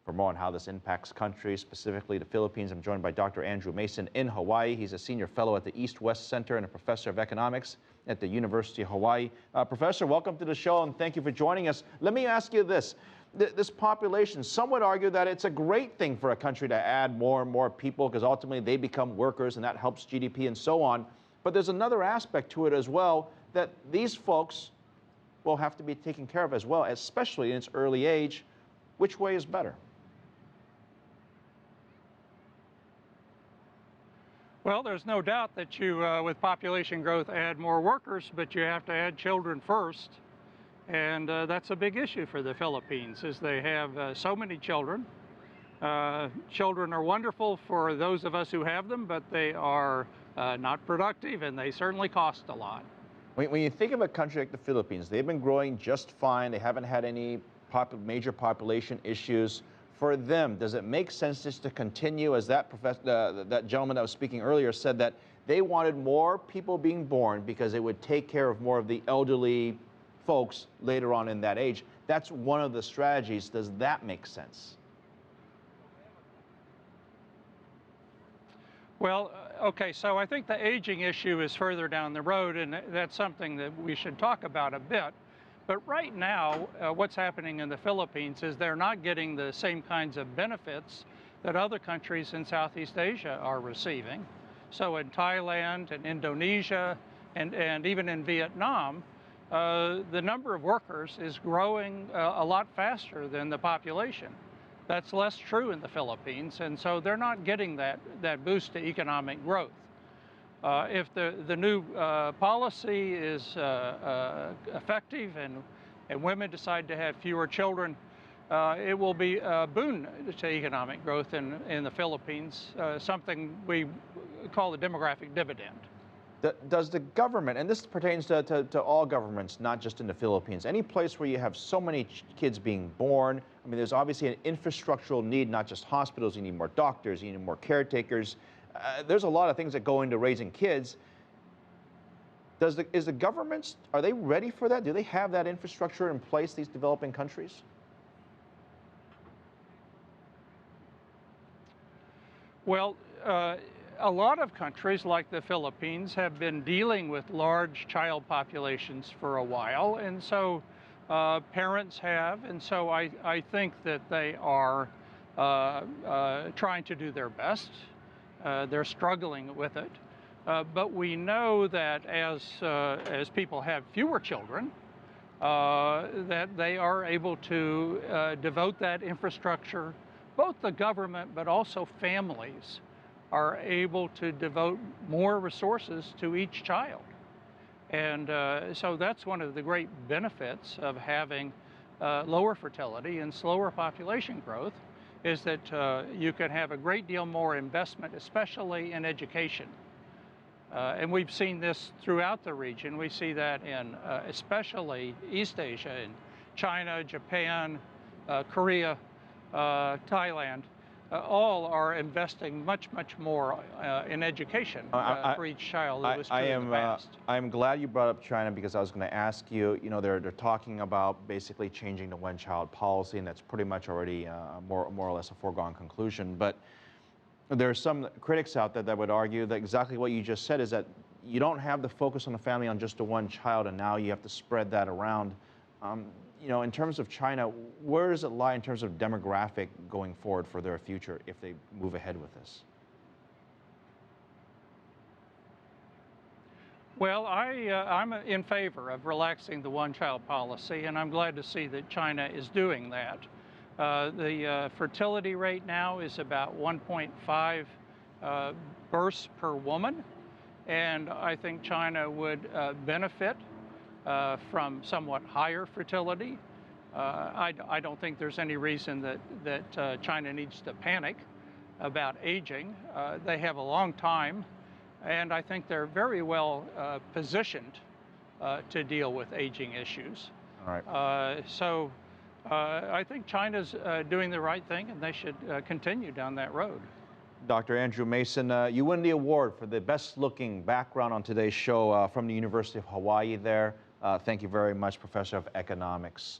For more on how this impacts countries, specifically the Philippines, I'm joined by Dr. Andrew Mason in Hawaii. He's a senior fellow at the East-West Center and a professor of economics at the University of Hawaii. Professor, welcome to the show and thank you for joining us. Let me ask you this. This population, some would argue that it's a great thing for a country to add more and more people because ultimately they become workers and that helps GDP and so on. But there's another aspect to it as well, that these folks will have to be taken care of as well, especially in its early age. Which way is better? Well, there's no doubt that you, with population growth, add more workers, but you have to add children first. And that's a big issue for the Philippines, is they have so many children. Children are wonderful for those of us who have them, but they are not productive, and they certainly cost a lot. When you think of a country like the Philippines, they've been growing just fine. They haven't had any major population issues. For them, does it make sense just to continue, as that gentleman that was speaking earlier said, that they wanted more people being born because it would take care of more of the elderly folks later on in that age? That's one of the strategies. Does that make sense? Well, okay, so I think the aging issue is further down the road, and that's something that we should talk about a bit. But right now, what's happening in the Philippines is they're not getting the same kinds of benefits that other countries in Southeast Asia are receiving. So in Thailand and Indonesia and even in Vietnam, the number of workers is growing a lot faster than the population. That's less true in the Philippines, and so they're not getting that boost to economic growth. If the new policy is effective and women decide to have fewer children, it will be a boon to economic growth in the Philippines, something we call the demographic dividend. Does the government, and this pertains to all governments, not just in the Philippines, any place where you have so many kids being born, I mean, there's obviously an infrastructural need, not just hospitals, you need more doctors, you need more caretakers. There's a lot of things that go into raising kids. Is the government, are they ready for that? Do they have that infrastructure in place, these developing countries? Well, a lot of countries like the Philippines have been dealing with large child populations for a while, and so parents have, and so I think that they are trying to do their best. They're struggling with it, but we know that as people have fewer children, that they are able to devote that infrastructure. Both the government, but also families, are able to devote more resources to each child. And so that's one of the great benefits of having lower fertility and slower population growth, is that you can have a great deal more investment, especially in education. And we've seen this throughout the region. We see that in especially East Asia, in China, Japan, Korea, Thailand. All are investing much more in education for each child. It was true in the past. I'm glad you brought up China, because I was going to ask you, they're talking about basically changing the one-child policy, and that's pretty much already more or less a foregone conclusion. But there are some critics out there that would argue that exactly what you just said, is that you don't have the focus on the family on just the one child, and now you have to spread that around. In terms of China, where does it lie in terms of demographic going forward for their future if they move ahead with this? Well, I'm in favor of relaxing the one-child policy, and I'm glad to see that China is doing that. The fertility rate now is about 1.5 births per woman, and I think China would benefit from somewhat higher fertility. I don't think there's any reason that China needs to panic about aging. They have a long time, and I think they're very well positioned to deal with aging issues. All right. So I think China's doing the right thing, and they should continue down that road. Dr. Andrew Mason, you win the award for the best-looking background on today's show from the University of Hawaii there. Thank you very much, Professor of Economics.